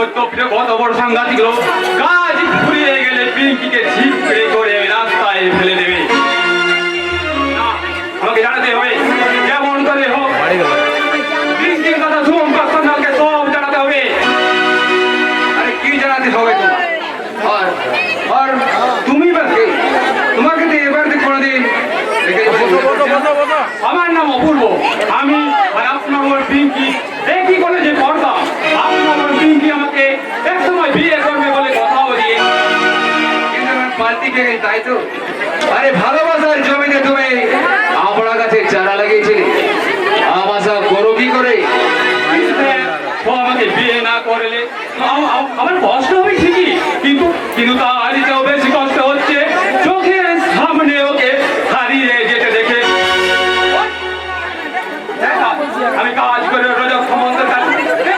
সত্য প্রিয় কত বড় সাংঘাতিক লোক, কাজ ফুরিয়ে গেলে পিঙ্কিকে ঝিপড়ে করে রাস্তায় ফেলে দেবে। না, আমাকে জানাতে হবে যেমন করে হোক পিঙ্কির কথা শুভম পাত্রকে সব জানাতে হবে। আরে কি জানাতে হবে তোমার? আর তুমি বা কে? তোমাকে তো এবার কোনোদিন আমার নাম অপূর্ব, আমি আর আপনার পিঙ্কি একই কলেজে পড়তাম। আপনার পিঙ্কি আমাকে এক সময় বিয়ে করবে বলে কথাও দিয়ে পাল্টি খেয়ে, তাই তো? আরে ভালোবাসার জমিতে তুমি আমরা কাছে চারা লাগিয়েছিলে, আশা করো কি করে? আমাকে বিয়ে না করলে আমার কষ্ট হবে ঠিকই, কিন্তু কিন্তু তার চেয়েও বেশি কষ্ট হচ্ছে চোখের সামনে ওকে হারিয়ে যেতে দেখে। আমি কাজ করে রজত সম্বন্ধে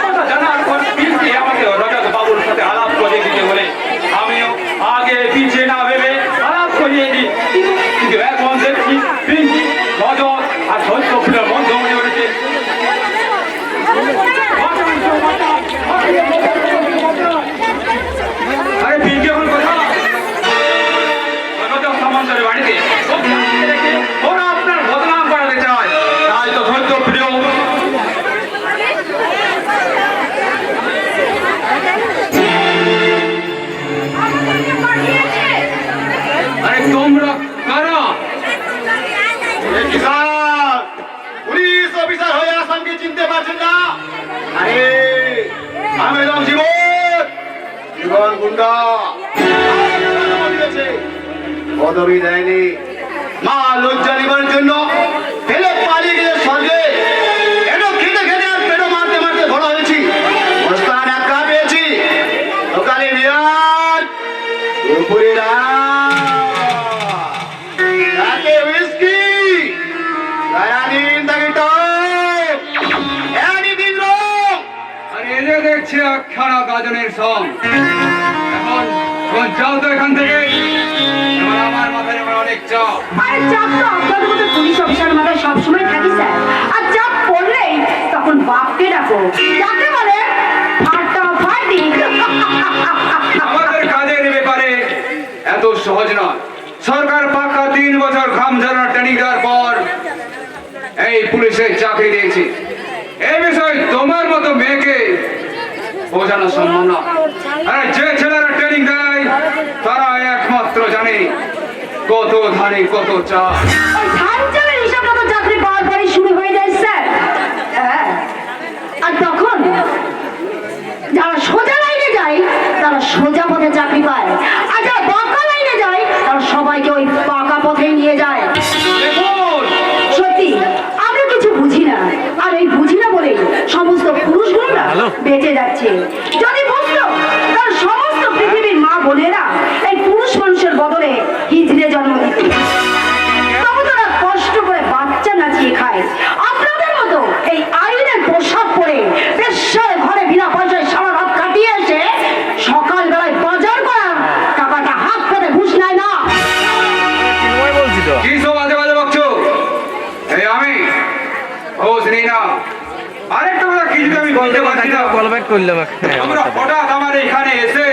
কথা জানার পর পিঙ্কি আমাকে রজত বাবুর সাথে আলাপ করে দিতে বলে আমিও আগে পিছিয়ে না ভেবে আলাপ করিয়ে দিই। কিন্তু এখন দেখছি পিঙ্কি রজত আর সত্য ফুলের মধ্যে মনে উঠেছে। আরে পিঙ্কি এখন কথা রজত সম্বন্ধের বাড়িতে রেখে ওরা আপনার বদনাম করাতে চায়, তাই তো সত্য প্রিয়। আরে তোমরা কারা? পুলিশ অফিসার হয়ে আসামকে চিনতে পারছেন না? আরে আমি নাম জীবন গুন্ডা পদবি দেয়নি, মা লজ্জা নিবার জন্য ফেলে পালিয়ে গেলে স্বর্গে। এটা খেতে খেতে আর পেটো মারতে মারতে বড় হয়েছি, বস্তান একা পেয়েছি। সকালে বিয়ার, দুপুরে রাতে হুইস্কি, সারাদিন তাকে টক, একদিন রোগ। আর এদের দেখছি একখানা গাজনের সং। এখন যাও তো এখান থেকে, আমার মাথায় আমার অনেক চাপ। আরে চাপ তো আপনাদের মধ্যে পুলিশ অফিসার মাথায় সবসময় থাকি স্যার। আর চাপ পড়লেই তখন বাপকে ডাকো, যাকে বলে ফাটাফাটি। আমাদের কাজের ব্যাপারে এত সহজ নয়। সরকার পাক্কা 3 বছর ঘাম ঝরানোর ট্রেনিং দেওয়ার পর এই পুলিশের চাকরি দিয়েছি। এই বিষয়ে তোমার মতো মেয়েকে বোঝানো সম্ভব না। আরে যে ছেলেরা ট্রেনিং দেয় তারা একমাত্র জানে কত ধানে কত চা। ওই ধান চালের হিসাব মতো চাকরি পাওয়ার পরই শুরু হয়ে যায় স্যার। হ্যাঁ, আর তখন যারা সোজা লাইনে যায় তারা সোজা পথে চাকরি পায়, আর যারা বাঁকা লাইনে যায় তারা সবাইকে ওই পাকা পথে নিয়ে যায়। সত্যি আমরা কিছু বুঝি না, আর এই বুঝি না বলেই সমস্ত পুরুষগুলোরা বেঁচে যাচ্ছে। যদি বুঝতো তার সমস্ত পৃথিবীর মা বোনেরা এই পুরুষ মানুষের বদলে হিজড়ে জন্ম দিত, তবু তারা কষ্ট করে বাচ্চা নাচিয়ে খায়। আপনাদের মতো এই আইনের পোশাক পরে বেশ্যার ঘরে বিনা পয়সায় সারা রাত কাটিয়ে এসে সকালবেলায় বাজার করা টাকাটা হাত করে ঘুষ নেয় না। কি সব বাজে বাজে বকছো? এই আমি হোস নেই না। আরেকটা কথা কি যদি আমি বলতে পারছি না, আমরা হঠাৎ আমার এখানে এসে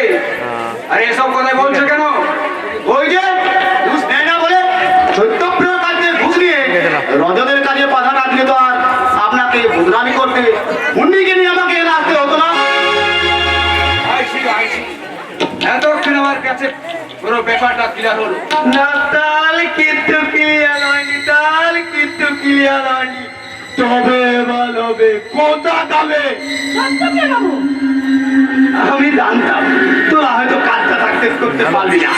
আরে এসব কথা বলছো কেন? ওই যে ঘুষ দেয় না বলে সত্যপ্রিয় কাজে ঘুষ নিয়ে রজতের কাজে বাধা না দিলে তো আর আপনাকে বদনামি করতে মুন্নিকে নিয়ে আমাকে আসতে হতো না। এতক্ষণ আমার কাছে পুরো ব্যাপারটা ক্লিয়ার হলো। না তাল কিন্তু ক্লিয়ার হয়নি, তাল কিন্তু ক্লিয়ার হয়নি। তবে ভালোবে কোথা খাবে? আমি জানতাম তোরা হয়তো কাজটা সাকসেস করতে পারবি না,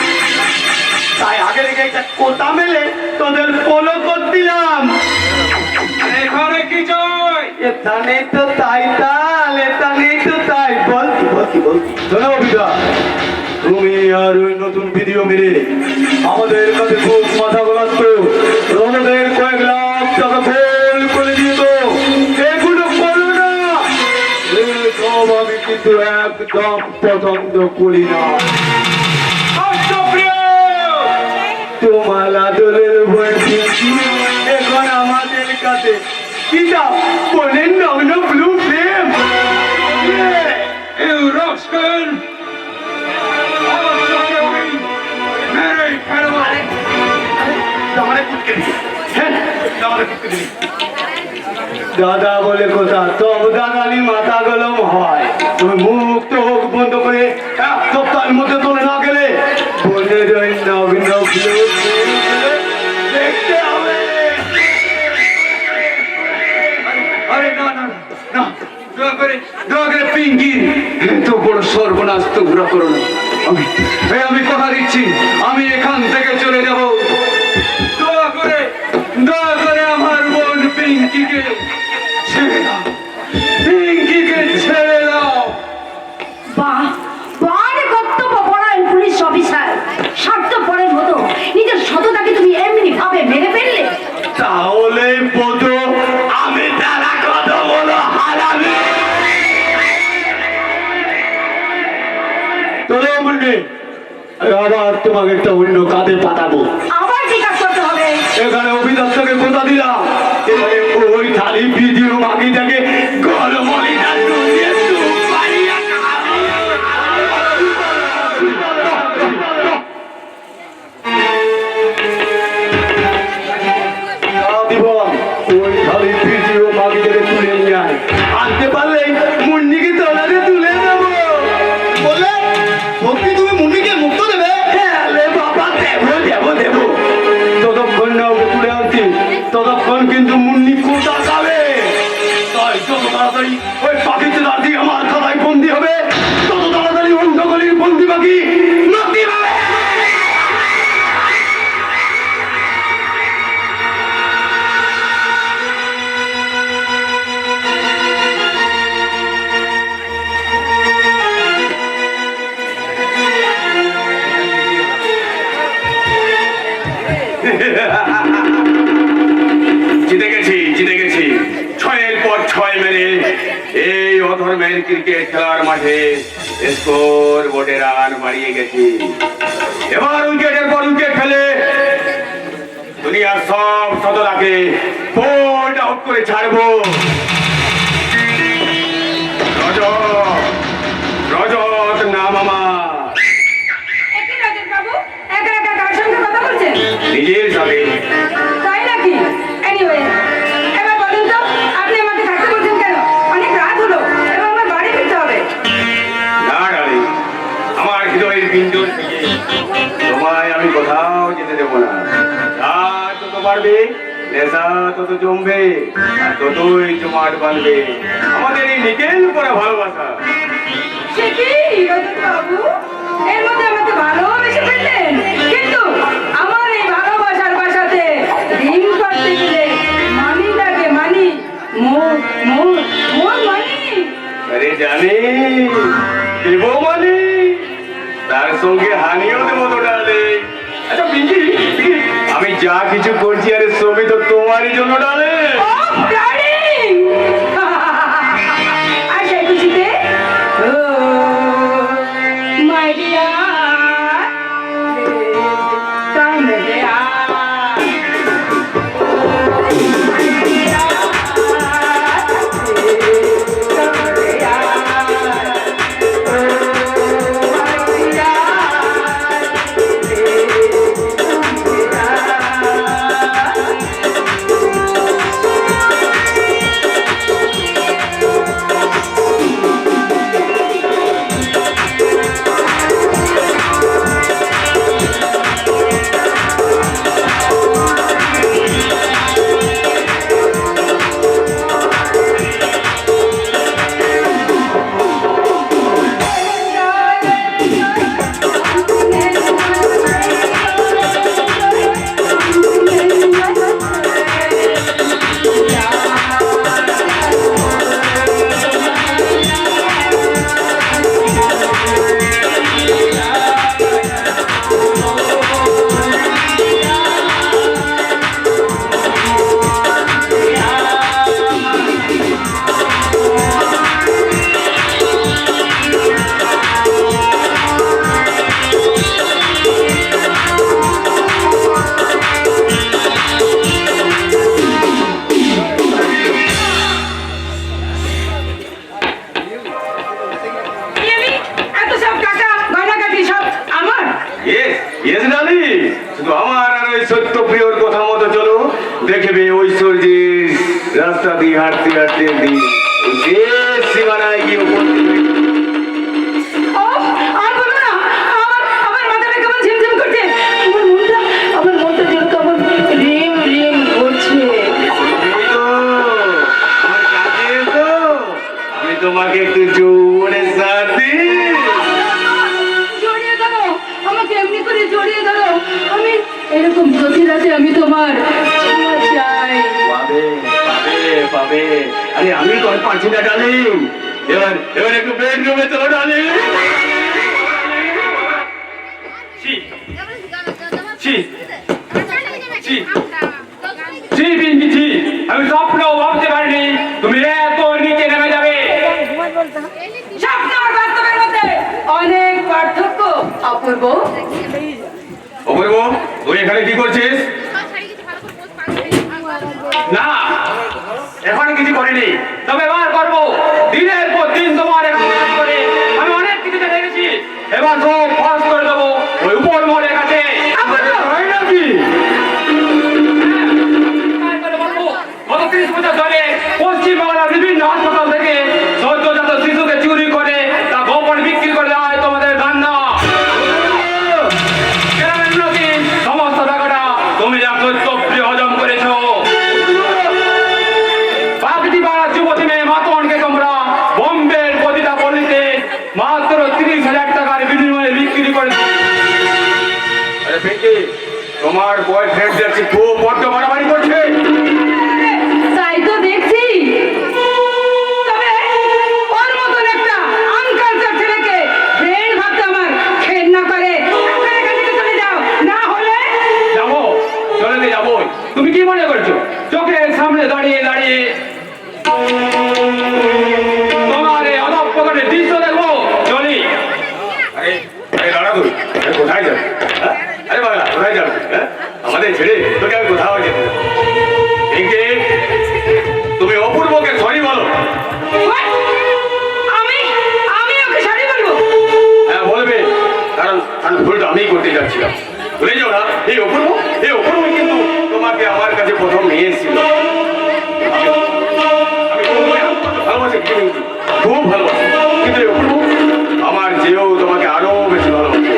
তাই আগে থেকে একটা কোথা মেলে তোদের ফলো করছিলাম। এখানে কি চাই? এটা নেই তো তাই তাল, এটা নেই তো তাই বলছি। শোনো বিদা, তুমি আর ওই নতুন ভিডিও মেরে আমাদের কাছে খুব মাথা গলাচ্ছ। রমদের কয়েক লাখ টাকা ভুল করে দিত, এগুলো করো না। এসব আমি কিন্তু একদম পছন্দ করি না। তোমার আদরের বয়সী এখন আমাদের কাছে কিনা বলেন নগ্ন ব্লু ফ্লেম। ইউরোপ মুশকিল আমার চোখে ওই মেরে ফেলবো আমারে কুটকে দিবি হ্যাঁ আমারে কুটকে দিবি দাদা বলে কথা তব দাদালি মাথা গলম হয় তুমি মুখ তো হোক বন্ধ করে এক সপ্তাহের মধ্যে তোলে না গেলে বলে নবীন দেখতে হবে আরে না না না দয়া করে পিঙ্কি তো বড় সর্বনাশ তো ঘোরা করো না আমি কথা দিচ্ছি আমি এখান থেকে চলে যাব দয়া করে আমার বোন পিঙ্কিকে ছেড়ে দাও পিঙ্কিকে ছেড়ে দাও বাহ বারে কর্তব্য পরায়ণ পুলিশ অফিসার স্বার্থপরের মতো নিজের সততাকে তুমি এমনি ভাবে মেরে ফেললে তাহলে বধু আমি তারা কত বলো হারাবে তোরে বলবে আবার তোমাকে একটা অন্য কাঁধে পাঠাবো আবার কি কাজ করতে হবে এখানে অভিদত্তকে কথা দিলাম এখানে ওই থালি ভিডিও মাগিটাকে গরমলিটা ডুবিয়ে ওই থালি ভিডিও মাগিটাকে তুলে নিয়ে আয় আনতে পারলে মুন্নিকে তোলাতে তুলে দেবো বলে সত্যি তুমি মুন্নিকে মুক্ত দেবে হ্যাঁ বাবা দেবো দেবো দেবো ততক্ষণ না ওকে তুলে আনছি ততক্ষণ কিন্তু মুন্নি কোথা যাবে তাই যত তাড়াতাড়ি ওই পাখিতে দাঁড়ি আমার খাতায় বন্দি হবে তত তাড়াতাড়ি অন্ধকারীর বন্দি পাখি মুক্তি পাবে জিতে গেছি ছয়ের পর ছয় মেরে এই অধর্মের ক্রিকেট খেলার মাঠে স্কোর বোর্ডে রান বাড়িয়ে গেছি এবার উইকেটের পর উইকেট ফেলে দুনিয়ার সব সদরাকে বোল্ড আউট করে ছাড়বো রজত নাম আমার একই রাজেশ বাবু একা একা কার সঙ্গে কথা বলছেন নিজের সাথে তাই নাকি এনিওয়ে এবার বলুন তো আপনি আমাকে থাকতে বলছেন কেন অনেক রাত হলো এবং আমার বাড়ি ফিরতে হবে না ডালি আমার হৃদয়ের পিঞ্জর থেকে তোমায় আমি কোথাও যেতে দেবো না আর তত বাড়বে নেশা তত জমবে আর ততই জমাট বাঁধবে আমাদের এই নিকেল পরে ভালোবাসা সে কি রজত বাবু এর মধ্যে আমাকে ভালোবেসে ফেললেন কিন্তু আমার এই ভালোবাসার বাসাতে দিন করতে গেলে মানি লাগে মানি মোর মানি আরে জানি দেব মানে তার সঙ্গে হানিও দেবো তো ডালে আচ্ছা পিঙ্কি আমি যা কিছু করছি আরে সবই তো তোমারই জন্য ডালে Oh, darling! আর সেই খুশিতে my dear, come here. দেখবে ঐশ্বর্যের রাস্তা দিয়ে হাঁটতে হাঁটতে দিন শেষ সীমানায় গিয়ে উপস্থিত হয়ে আর বলো না, আমার মাথাটা কেমন ঝিমঝিম করছে, আমার মনটা যেন কেমন রিম রিম করছে। এই তো, আমার কাছে এসো। আমি তোমাকে একটু যৌবনের সাথে জড়িয়ে ধরো, আমাকে এমনি করে জড়িয়ে ধরো। আমি এরকম প্রতি রাতে আমি তোমার ছোঁয়া চাই। পাবে পাবে পাবে। আরে আমি তো আর পারছি না ডালিং। এবার একটু বেডরুমে চলো ডালিং। ছি ছি ছি ছি পিঙ্কি ছি, আমি স্বপ্নেও ভাবতে পারিনি তুমি এত নিচে নেমে যাবে। স্বপ্ন আর বাস্তবের মধ্যে অনেক পার্থক্য অপূর্ব। অপূর্ব তুই এখানে কি করছিস? না এখন কিছু করিনি, তবে এবার করবো। দিনের পর দিন তোমার এখানে কাজ করে আমি অনেক কিছু দেখে গেছি, এবার সব খরচ করে দেবো ওই উপর মহলের কাছে। হয় নাকি? গত 30 বছর ধরে পশ্চিমবাংলার বিভিন্ন হাসপাতাল থেকে সদ্যজাত শিশুকে চুরি করে তা গোপন বিক্রি করে দেওয়া হয় তোমাদের ধান্দা। গ্রামের উন্নতি সমস্ত টাকাটা তুমি যা কর্তব্যে হজম করেছো। বাগদিপাড়ার যুবতী মেয়ে মাতনকে তোমরা বোম্বের প্রতিটা পল্লীতে মাত্র 30,000 টাকার বিনিময়ে বিক্রি করে। আরে পিঙ্কি তোমার বয়ফ্রেন্ড দেখছি খুব বড্ড মারামারি করছে। তাই তো দেখছি, তবে ওর মতন একটা আনকালচার ছেলেকে ফ্রেন্ড ভাবতে আমার ঘেন্না করে। এখন এখান থেকে চলে যাও, না হলে যাবো, চলে যাবো। তুমি কি মনে করছো চোখের সামনে দাঁড়িয়ে দাঁড়িয়ে তোমার এই অধঃপতনের দৃশ্য দেখবো? চলি। আরে আরে দাঁড়া তুই, আরে কোথায় যাবে? হ্যাঁ? আরে বাবা কোথায় যাবে? হ্যাঁ? আমাদের ছেড়ে তোকে আমি কোথাও যেতে দেব না। পিঙ্কি তুমি অপূর্বকে সরি বলো। What? আমি ওকে শাড়ি বলবো? হ্যাঁ বলবে, কারণ ভুলটা আমিই করতে যাচ্ছিলাম। ভুলে যাও না এই অপূর্ব কিন্তু তোমাকে আমার কাছে প্রথম নিয়ে এসেছিল। আমি খুব ভালোবাসি পিঙ্কি, খুব ভালোবাসি, কিন্তু এই অপূর্ব আমার যেও তোমাকে আরো বেশি ভালোবাসে।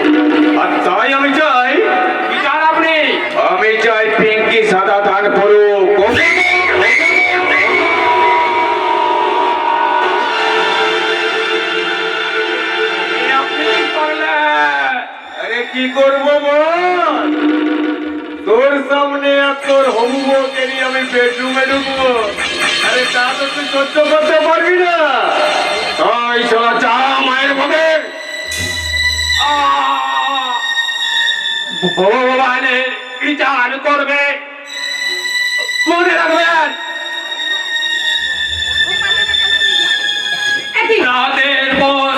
আর তাই আমি চাই কি চান আপনি? পিঙ্কি সাদা ধান পড়ুক। আপনি কি করলেন? আরে কি করবো বল, তোর সামনে আর তোর হবু বউকে নিয়ে আমি বেডরুমে ঢুকবো। আরে তা তো তুই সহ্য করতে পারবি না। তাই চলা চা মায়ের ভাবে ভগবানের বিচার করবে, মনে রাখবেন। একই রাতের পর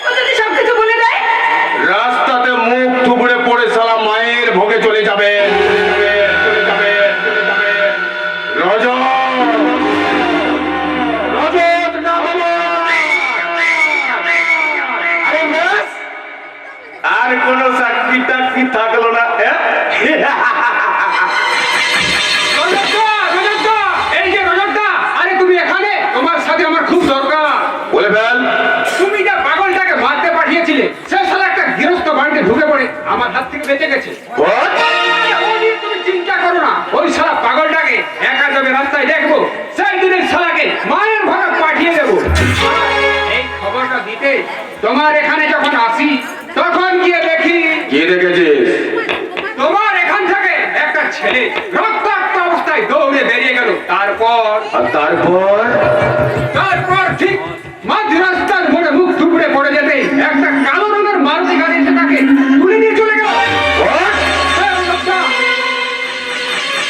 ও যদি সবকিছু বলে দেয়, রাস্তাতে মুখ থুবড়ে পড়ে সালা মায়ের ভোগে চলে যাবে। রজত না বাবা। আরে ব্যাস, আর কোন চাকরি টাকরি থাকলো না। হ্যাঁ? এই যে রজতদা, আরে তুমি এখানে? তোমার সাথে আমার খুব দরকার। বলে ফেল। তুমি যা পাগলটাকে মারতে পাঠিয়েছিলে সে শালা একটা গৃহস্থ বাড়িতে ঢুকে পড়ে আমার হাত থেকে বেঁচে গেছে। What? ও নিয়ে তুমি চিন্তা করো না, ওই শালা পাগলটাকে একা যাবে রাস্তায় দেখবো, সেই দিনের শালাকে মায়ের ভাগে পাঠিয়ে দেবো। এই খবরটা দিতে তোমার এখানে যখন আসি তখন গিয়ে দেখি কি দেখেছিস? তোমার এখান থেকে একটা ছেলে রক্তাক্ত অবস্থায় দৌড়ে বেরিয়ে গেল। আর তারপর ঠিক মাঝ রাস্তার মোড়ে মুখ টুকরে পড়ে যেতে একটা কালো রঙের মারুতি গাড়ি এসে তাকে তুলে নিয়ে চলে গেল।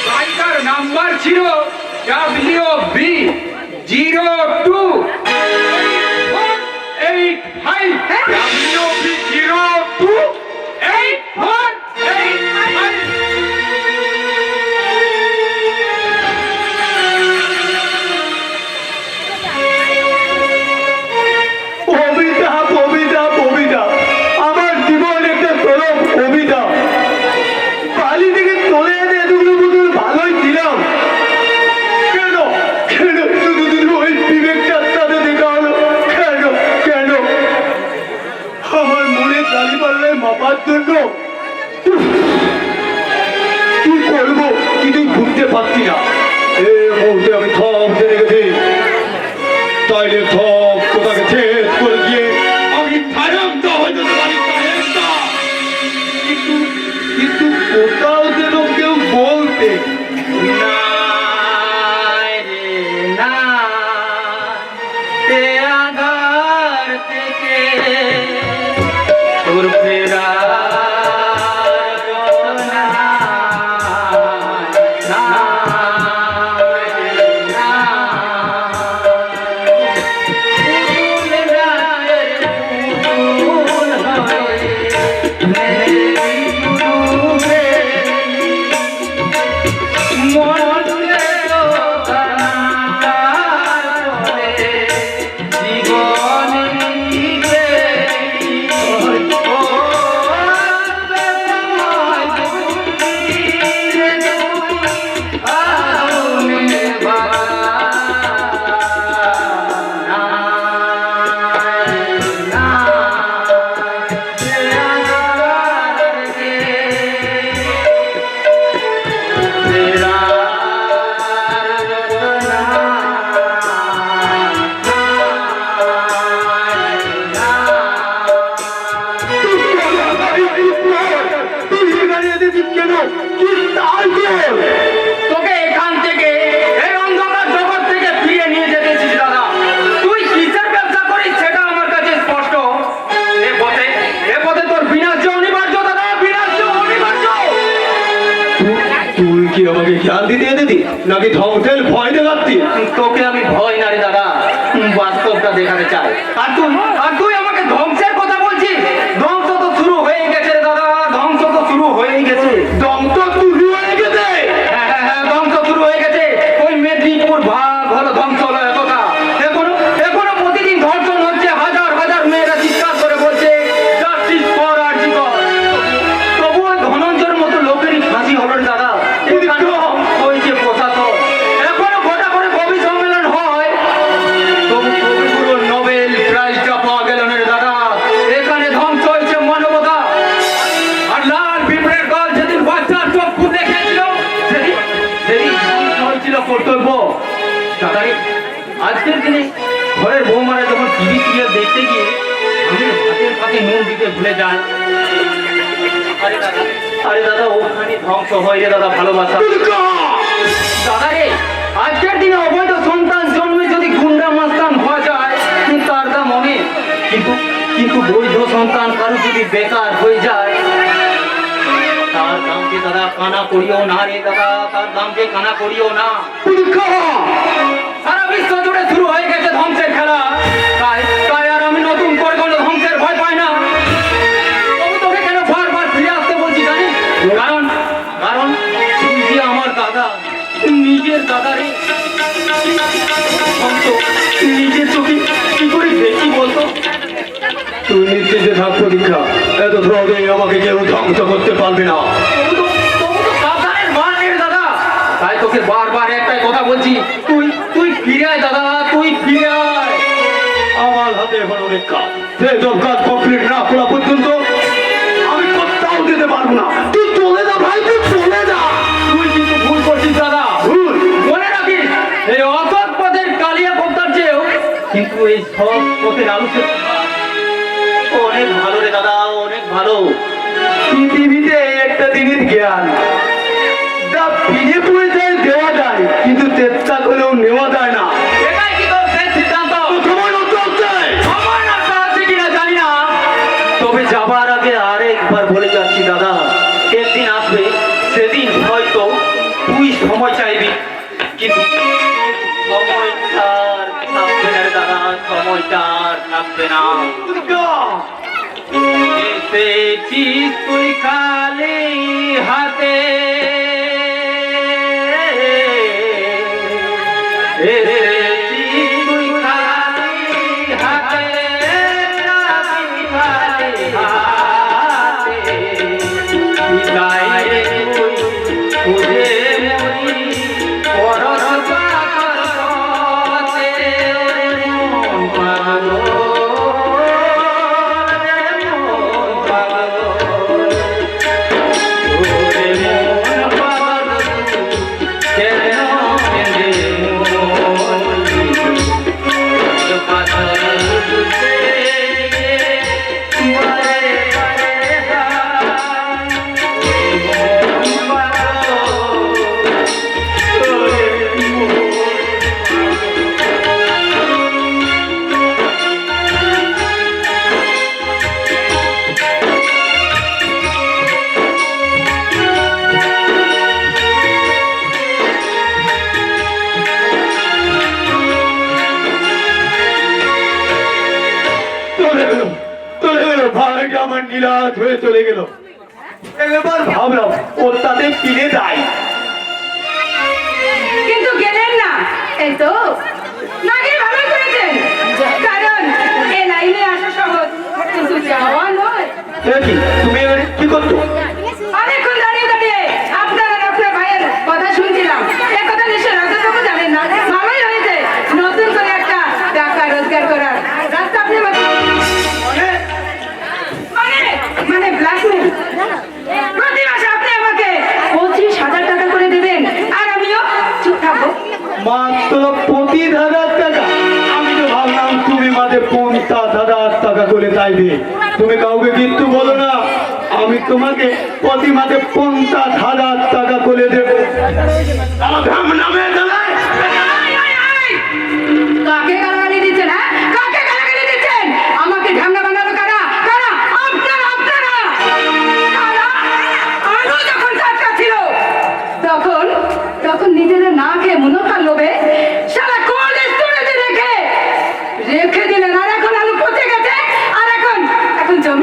গাড়িটার নাম্বার ছিল পবিতা, আমার জীবন কালীপাল্লায় মাপার জন্য কি করবো কিছুই বুঝতে পারছি না। এই মুহূর্তে আমি থপ জেনে গেছি, তাইলে থপ কোথাকে ছেদ করে দিয়ে আমি থায়ন্ত হয়ে যেতে পারি। কিন্তু কিন্তু কোথাও যেন কেউ বলতে না রে না, এ আধার থেকে তোর ফেরা তোকে এখান থেকে এই অন্ধকার জগৎ থেকে ফিরিয়ে নিয়ে যেতেছিস দাদা। তুই কিসের ব্যবসা করিস সেটা আমার কাছে স্পষ্ট। এ পথে তোর বিনাশ যে অনিবার্য দাদা, বিনাশ যে অনিবার্য। তুই কি আমাকে জ্ঞান দিতে দিদি নাকি ধ্বংসের ভয় দেখাচ্ছি? তোকে আমি ভয় না রে দাদা, বাস্তবটা দেখাতে চাই। আর তুই আমাকে ধ্বংসের কথা বলছিস? ধ্বংস তো শুরু হয়ে গেছে রে দাদা, ধ্বংস তো শুরু হয়ে গেছে। ধ্বংস শুরু হয়ে গেছে? হ্যাঁ, ধ্বংস শুরু হয়ে গেছে। ওই মেদিনীপুর ভাগ হলো ধ্বংস হলো একথা। এখনো প্রতিদিন ধর্ষণ হচ্ছে, হাজার হাজার মেয়েরা চিৎকার করে বলছে জাস্টিস ফর আরজি কর। তবুও ধনঞ্জয়ের মতো লোকেরই ফাঁসি হলো রে দাদা। ওই যে প্রশাসন এখনো গোটা করে কবি সম্মেলন হয়, তবু কবিগুলোর নোবেল প্রাইজটা পাওয়া গেল না রে দাদা। এখানে ধ্বংস হয়েছে মানবতা। আর লাল পিঁপড়ের দল যেদিন বাচ্চার চোখ খুলে খেয়েছিল, সেদিন ধ্বংস হয়েছিল কর্তব্য। দাদারে, আজকের দিনে ঘরের বৌমারা যখন টিভি সিরিয়াল দেখতে গিয়ে আমি ভাতের পাতে নুন দিতে ভুলে যান, আরে দাদা ওখানে ধ্বংস হয় রে দাদা ভালোবাসা। দাদা রে, আজকের দিনে অবৈধ সন্তান জন্মে যদি গুন্ডা মাস্তান হওয়া যায় তার দাম অনেক, কিন্তু বৈধ সন্তান কারো যদি বেকার হয়ে যায় তার দামকে দাদা কানা করিও না রে দাদা, তার দামকে কানা করিও না। সারা বিশ্ব জুড়ে শুরু হয়ে গেছে ধ্বংসের খেলা। তাই আর আমি নতুন করে কোনো ধ্বংসের ভয় পাই না। তবু তোকে কেন বারবার ফিরে আসতে বলছি জানিস? কারণ তুই যে আমার দাদা, নিজের দাদা রে। ধ্বংস নিজের চোখে কি করে দেখি বলতো? তুই নিশ্চিন্তে থাক পরীক্ষা, এত সহজে আমাকে কেউ ধ্বংস করতে পারবে না। তবু তো সাবধানের মান নেই রে দাদা। তাই তোকে বারবার একটাই কথা বলছি, তুই ফিরে আয় দাদা, তুই ফিরে আয়। আমার হাতে এখন অনেক কাজ, সেসব কাজ কমপ্লিট না করা পর্যন্ত আমি কোথাও যেতে পারবো না। তুই চলে যা ভাই, তুই চলে যা। তুই কিন্তু ভুল করছিস দাদা। ভুল? মনে রাখিস, এই অসৎ পথের কালিয়া কোপ্তার চেয়েও কিন্তু এই সৎ পথের আলোচনা অনেক ভালো রে দাদা, অনেক ভালো। পৃথিবীতে একটা জিনিস জ্ঞান, যা ফিরে পড়ে যায় দেওয়া যায়, কিন্তু চেষ্টা করেও নেওয়া যায় না। এটাই কি তোর শেষ সিদ্ধান্ত? সময় নষ্ট হচ্ছে। সময় নষ্ট হচ্ছে কিনা জানি না, তবে যাবার আগে আরেকবার বলে যাচ্ছি দাদা, একদিন আসবে সেদিন হয়তো তুই সময় চাইবি, কিন্তু সময়টা আর থাকবে না রে দাদা, সময়টা আর থাকবে না। এসেছিস তুই খালি হাতে, এসেছিস তুই খালি হাতে, খালি হাতে, বিদায় রে তুই খুঁজে মরি পরশ পাগল পথে, মন পাগল রে মন আমার নীলাজ হয়ে চলে গেল। এবার ভাবলাম ওর তাতে কিনে দেয়। কিন্তু গেলেন না, এই তো না গিয়ে ভালো করেছেন, কারণ এ লাইনে আসা সহজ কিন্তু যাওয়া নয়। এ কি, তুমি এবারে কি করছো? অনেকক্ষণ দাঁড়িয়ে দাঁড়িয়ে আপনার আর আপনার ভাইয়ের কথা শুনছিলাম। এ কথা নিশ্চয় রাজাবাবু জানেন না। ভালোই হয়েছে নতুন করে একটা টাকা রোজগার করার রাস্তা আপনি মানে ব্ল্যাকমেল। প্রতি মাসে আপনি আমাকে 25,000 টাকা করে দেবেন আর আমিও চুপ থাকবো। মাত্র 25,000 টাকা? আমি তো ভাবলাম তুমি মাঝে 50,000 টাকা করে চাইবে। তুমি কাউকে কিন্তু বলো না, আমি তোমাকে প্রতি মাসে 50,000 টাকা করে দেবো। নামে